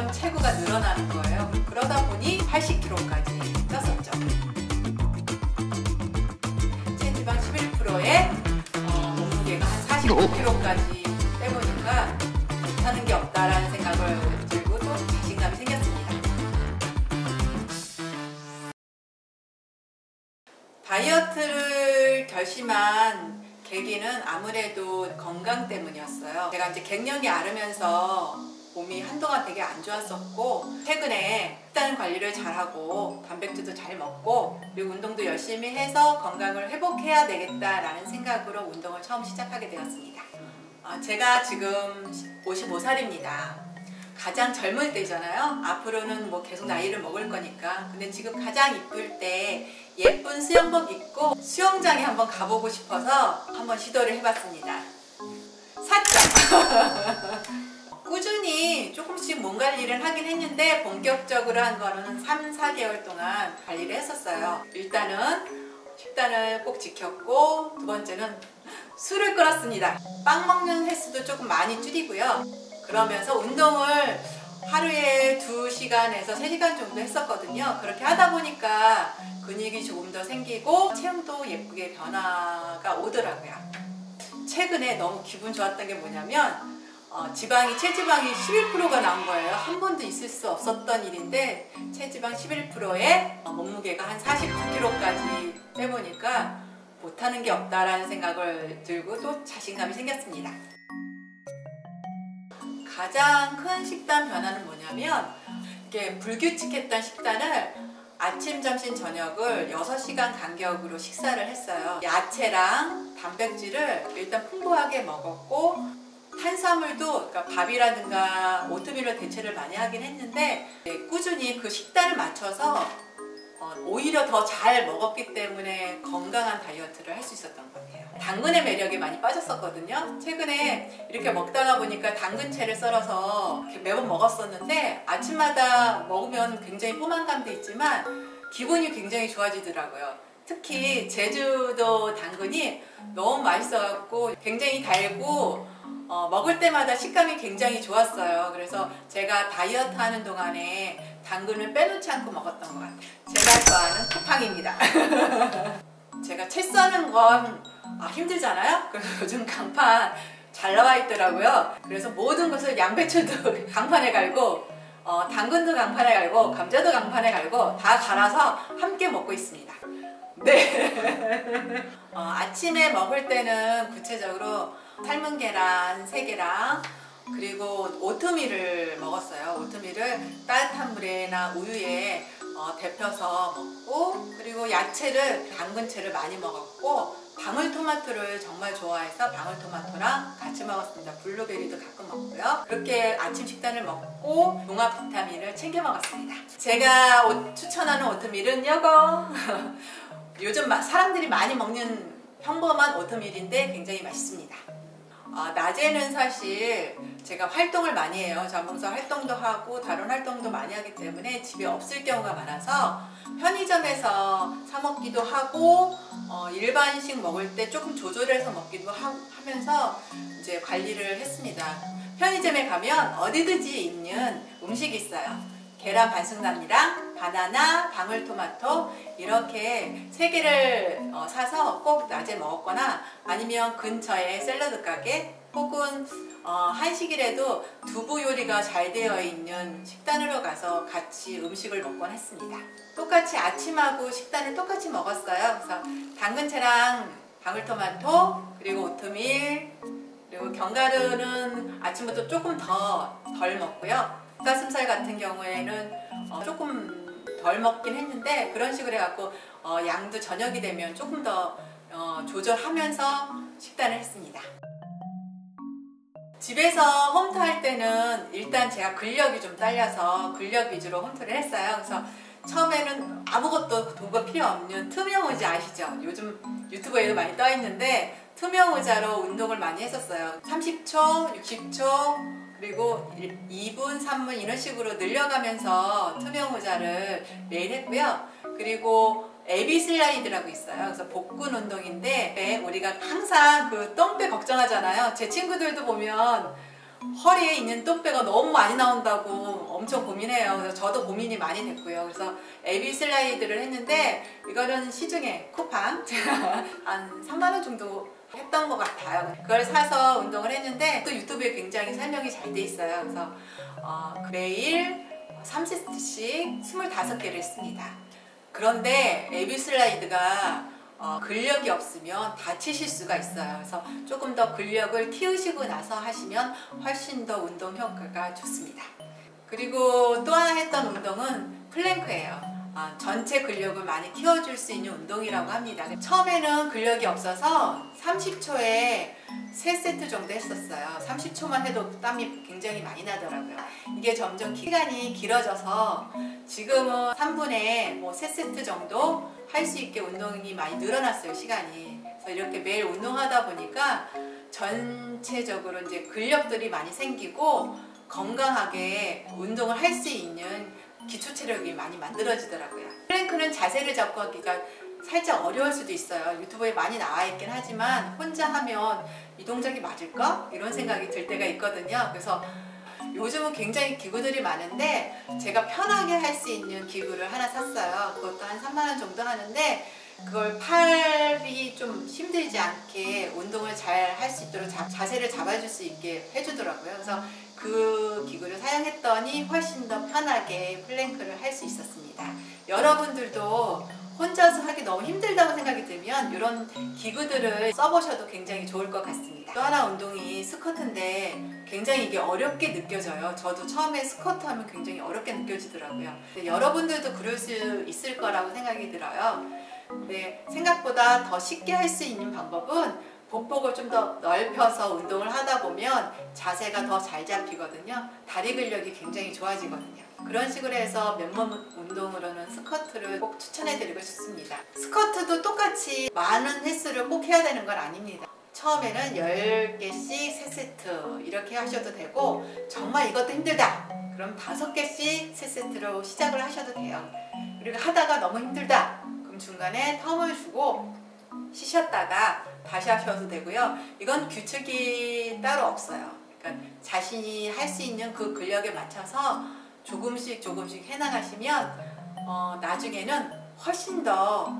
점점 체구가 늘어나는 거예요. 그러다 보니 80kg까지 쪘었죠. 체지방 11%에 몸무게가 한 49kg까지 빼보니까 못하는 게 없다라는 생각을 들고 또 자신감이 생겼습니다. 다이어트를 결심한 계기는 아무래도 건강 때문이었어요. 제가 이제 갱년기 앓으면서 몸이 한동안 되게 안 좋았었고, 최근에 식단 관리를 잘하고 단백질도 잘 먹고 그리고 운동도 열심히 해서 건강을 회복해야 되겠다라는 생각으로 운동을 처음 시작하게 되었습니다. 제가 지금 55살입니다. 가장 젊을 때잖아요. 앞으로는 뭐 계속 나이를 먹을 거니까. 근데 지금 가장 이쁠 때 예쁜 수영복 입고 수영장에 한번 가보고 싶어서 한번 시도를 해봤습니다. 샀죠. 꾸준히 조금씩 몸 관리를 하긴 했는데 본격적으로 한 거는 3, 4개월 동안 관리를 했었어요. 일단은 식단을 꼭 지켰고, 두 번째는 술을 끊었습니다. 빵 먹는 횟수도 조금 많이 줄이고요. 그러면서 운동을 하루에 2시간에서 3시간 정도 했었거든요. 그렇게 하다 보니까 근육이 조금 더 생기고 체형도 예쁘게 변화가 오더라고요. 최근에 너무 기분 좋았던 게 뭐냐면 체지방이 11%가 나온 거예요. 한 번도 있을 수 없었던 일인데 체지방 11%에 몸무게가 한 49kg까지 빼보니까 못하는 게 없다라는 생각을 들고 또 자신감이 생겼습니다. 가장 큰 식단 변화는 뭐냐면, 이게 불규칙했던 식단을 아침, 점심, 저녁을 6시간 간격으로 식사를 했어요. 야채랑 단백질을 일단 풍부하게 먹었고, 탄수화물도 그러니까 밥이라든가 오트밀로 대체를 많이 하긴 했는데 꾸준히 그 식단을 맞춰서 오히려 더 잘 먹었기 때문에 건강한 다이어트를 할 수 있었던 것 같아요. 당근의 매력에 많이 빠졌었거든요. 최근에 이렇게 먹다가 보니까 당근채를 썰어서 매번 먹었었는데 아침마다 먹으면 굉장히 포만감도 있지만 기분이 굉장히 좋아지더라고요. 특히 제주도 당근이 너무 맛있어갖고 굉장히 달고 먹을 때마다 식감이 굉장히 좋았어요. 그래서 제가 다이어트 하는 동안에 당근을 빼놓지 않고 먹었던 것 같아요. 제가 좋아하는 쿠팡입니다. 제가 채 써는 건 힘들잖아요. 그래서 요즘 강판 잘 나와 있더라고요. 그래서 모든 것을 양배추도 강판에 갈고 당근도 강판에 갈고 감자도 강판에 갈고 다 갈아서 함께 먹고 있습니다. 네. 아침에 먹을 때는 구체적으로 삶은 계란 3개랑 그리고 오트밀을 먹었어요. 오트밀을 따뜻한 물에나 우유에 데펴서 먹고, 그리고 야채를 당근채를 많이 먹었고, 방울토마토를 정말 좋아해서 방울토마토랑 같이 먹었습니다. 블루베리도 가끔 먹고요. 그렇게 아침 식단을 먹고 종합 비타민을 챙겨 먹었습니다. 제가 추천하는 오트밀은 이거 요즘 사람들이 많이 먹는 평범한 오트밀인데 굉장히 맛있습니다. 낮에는 사실 제가 활동을 많이 해요. 자원봉사 활동도 하고 다른 활동도 많이 하기 때문에 집에 없을 경우가 많아서 편의점에서 사 먹기도 하고 일반식 먹을 때 조금 조절해서 먹기도 하면서 이제 관리를 했습니다. 편의점에 가면 어디든지 있는 음식이 있어요. 계란 반숙남이랑 바나나, 방울토마토 이렇게 3개를 사서 꼭 낮에 먹었거나, 아니면 근처에 샐러드 가게 혹은 한식이라도 두부 요리가 잘 되어 있는 식단으로 가서 같이 음식을 먹곤 했습니다. 똑같이 아침하고 식단을 똑같이 먹었어요. 그래서 당근채랑 방울토마토 그리고 오트밀 그리고 견과류는 아침부터 조금 덜 먹고요. 닭가슴살 같은 경우에는 조금 덜 먹긴 했는데 그런 식으로 해갖고 양도 저녁이 되면 조금 더 조절하면서 식단을 했습니다. 집에서 홈트 할 때는 일단 제가 근력이 좀 딸려서 근력 위주로 홈트를 했어요. 그래서 처음에는 아무것도 도구가 필요 없는 투명 의자 아시죠? 요즘 유튜브에도 많이 떠 있는데 투명 의자로 운동을 많이 했었어요. 30초, 60초 그리고 2분, 3분 이런 식으로 늘려가면서 투명 의자를 매일 했고요. 그리고 에비 슬라이드라고 있어요. 그래서 복근 운동인데 우리가 항상 그 똥배 걱정하잖아요. 제 친구들도 보면 허리에 있는 똥배가 너무 많이 나온다고 엄청 고민해요. 그래서 저도 고민이 많이 됐고요. 그래서 AB 슬라이드를 했는데 이거는 시중에 쿠팡 제가 한 3만 원 정도 했던 것 같아요. 그걸 사서 운동을 했는데 또 유튜브에 굉장히 설명이 잘 돼 있어요. 그래서 매일 3세트씩 25개를 했습니다. 그런데 AB 슬라이드가 근력이 없으면 다치실 수가 있어요. 그래서 조금 더 근력을 키우시고 나서 하시면 훨씬 더 운동 효과가 좋습니다. 그리고 또 하나 했던 운동은 플랭크예요. 전체 근력을 많이 키워줄 수 있는 운동이라고 합니다. 처음에는 근력이 없어서 30초에 3세트 정도 했었어요. 30초만 해도 땀이 굉장히 많이 나더라고요. 이게 점점 시간이 길어져서 지금은 3분에 뭐 3세트 정도 할 수 있게 운동이 많이 늘어났어요, 시간이. 그래서 이렇게 매일 운동하다 보니까 전체적으로 이제 근력들이 많이 생기고 건강하게 운동을 할 수 있는 기초 체력이 많이 만들어지더라고요. 플랭크는 자세를 잡고 하기가 살짝 어려울 수도 있어요. 유튜브에 많이 나와 있긴 하지만 혼자 하면 이 동작이 맞을까? 이런 생각이 들 때가 있거든요. 그래서 요즘은 굉장히 기구들이 많은데 제가 편하게 할 수 있는 기구를 하나 샀어요. 그것도 한 3만 원 정도 하는데 그걸 팔이 좀 힘들지 않게 운동을 잘 할 수 있도록 자세를 잡아줄 수 있게 해주더라고요. 그래서 그 기구를 사용했더니 훨씬 더 편하게 플랭크를 할 수 있었습니다. 여러분들도 혼자서 하기 너무 힘들다고 생각이 들면 이런 기구들을 써보셔도 굉장히 좋을 것 같습니다. 또 하나 운동이 스쿼트인데 굉장히 이게 어렵게 느껴져요. 저도 처음에 스쿼트 하면 굉장히 어렵게 느껴지더라고요. 여러분들도 그럴 수 있을 거라고 생각이 들어요. 근데 생각보다 더 쉽게 할 수 있는 방법은 보폭을 좀 더 넓혀서 운동을 하다 보면 자세가 더 잘 잡히거든요. 다리 근력이 굉장히 좋아지거든요. 그런 식으로 해서 맨몸 운동으로는 스쿼트를 꼭 추천해드리고 싶습니다. 스쿼트도 똑같이 많은 횟수를 꼭 해야 되는 건 아닙니다. 처음에는 10개씩 3세트 이렇게 하셔도 되고 정말 이것도 힘들다 그럼 5개씩 3세트로 시작을 하셔도 돼요. 그리고 하다가 너무 힘들다 그럼 중간에 텀을 주고 쉬셨다가 다시 하셔도 되고요. 이건 규칙이 따로 없어요. 그러니까 자신이 할 수 있는 그 근력에 맞춰서 조금씩 해나가시면 나중에는 훨씬 더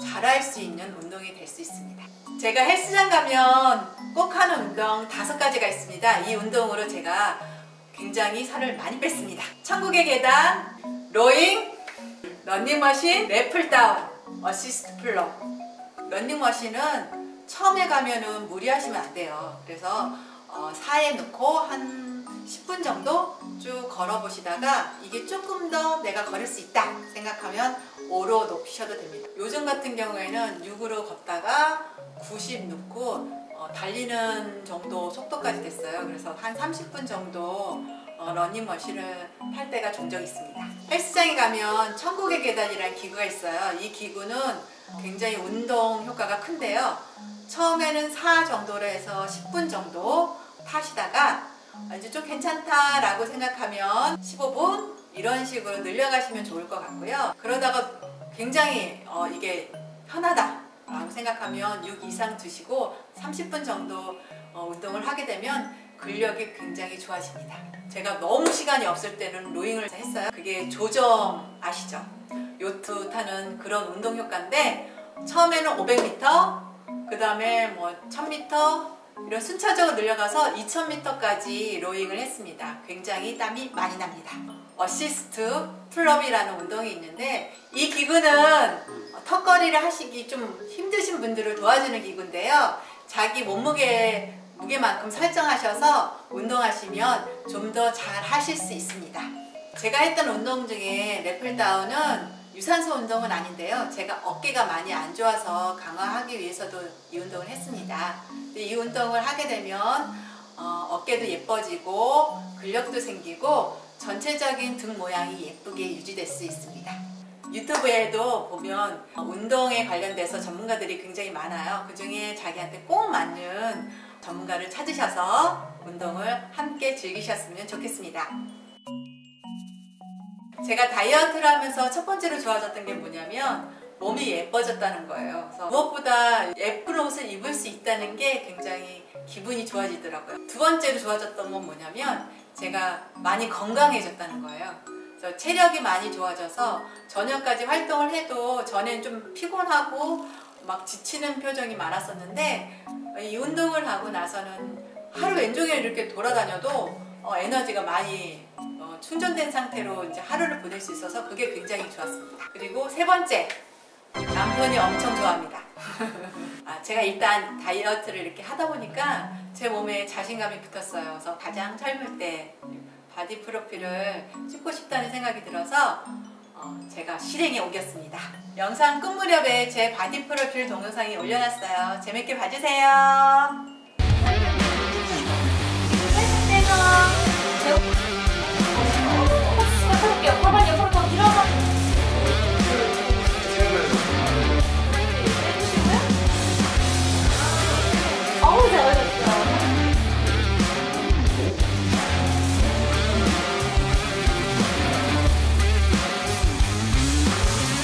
잘할 수 있는 운동이 될 수 있습니다. 제가 헬스장 가면 꼭 하는 운동 5가지가 있습니다. 이 운동으로 제가 굉장히 살을 많이 뺐습니다. 천국의 계단, 로잉, 런닝머신, 랩풀다운, 어시스트 풀업. 런닝머신은 처음에 가면은 무리하시면 안 돼요. 그래서 4에 놓고 한 10분 정도 쭉 걸어 보시다가 이게 조금 더 내가 걸을 수 있다 생각하면 5로 높이셔도 됩니다. 요즘 같은 경우에는 6으로 걷다가 90 놓고 달리는 정도 속도까지 됐어요. 그래서 한 30분 정도 러닝머신을 탈 때가 종종 있습니다. 헬스장에 가면 천국의 계단이라는 기구가 있어요. 이 기구는 굉장히 운동 효과가 큰데요. 처음에는 4 정도로 해서 10분 정도 타시다가 이제 좀 괜찮다라고 생각하면 15분 이런 식으로 늘려가시면 좋을 것 같고요. 그러다가 굉장히 이게 편하다 라고 생각하면 6 이상 드시고 30분 정도 운동을 하게 되면 근력이 굉장히 좋아집니다. 제가 너무 시간이 없을 때는 로잉을 했어요. 그게 조정 아시죠? 요트 타는 그런 운동 효과인데 처음에는 500m 그 다음에 뭐 1000m 이런 순차적으로 늘려가서 2000m까지 로잉을 했습니다. 굉장히 땀이 많이 납니다. 어시스트 풀업이라는 운동이 있는데 이 기구는 턱걸이를 하시기 좀 힘드신 분들을 도와주는 기구인데요. 자기 무게만큼 설정하셔서 운동하시면 좀 더 잘 하실 수 있습니다. 제가 했던 운동 중에 랩풀다운은 유산소 운동은 아닌데요. 제가 어깨가 많이 안 좋아서 강화하기 위해서도 이 운동을 했습니다. 근데 이 운동을 하게 되면 어깨도 예뻐지고 근력도 생기고 전체적인 등 모양이 예쁘게 유지될 수 있습니다. 유튜브에도 보면 운동에 관련돼서 전문가들이 굉장히 많아요. 그 중에 자기한테 꼭 맞는 전문가를 찾으셔서 운동을 함께 즐기셨으면 좋겠습니다. 제가 다이어트를 하면서 첫 번째로 좋아졌던 게 뭐냐면 몸이 예뻐졌다는 거예요. 그래서 무엇보다 예쁜 옷을 입을 수 있다는 게 굉장히 기분이 좋아지더라고요. 두 번째로 좋아졌던 건 뭐냐면 제가 많이 건강해졌다는 거예요. 그래서 체력이 많이 좋아져서 저녁까지 활동을 해도 전엔 좀 피곤하고 막 지치는 표정이 많았었는데 이 운동을 하고 나서는 하루 왼종일 이렇게 돌아다녀도 에너지가 많이 충전된 상태로 이제 하루를 보낼 수 있어서 그게 굉장히 좋았습니다. 그리고 세 번째, 남편이 엄청 좋아합니다. 제가 일단 다이어트를 이렇게 하다 보니까 제 몸에 자신감이 붙었어요. 그래서 가장 젊을 때 바디 프로필을 찍고 싶다는 생각이 들어서 제가 실행에 옮겼습니다. 영상 끝 무렵에 제 바디 프로필 동영상이 올려놨어요. 재밌게 봐주세요. 안녕.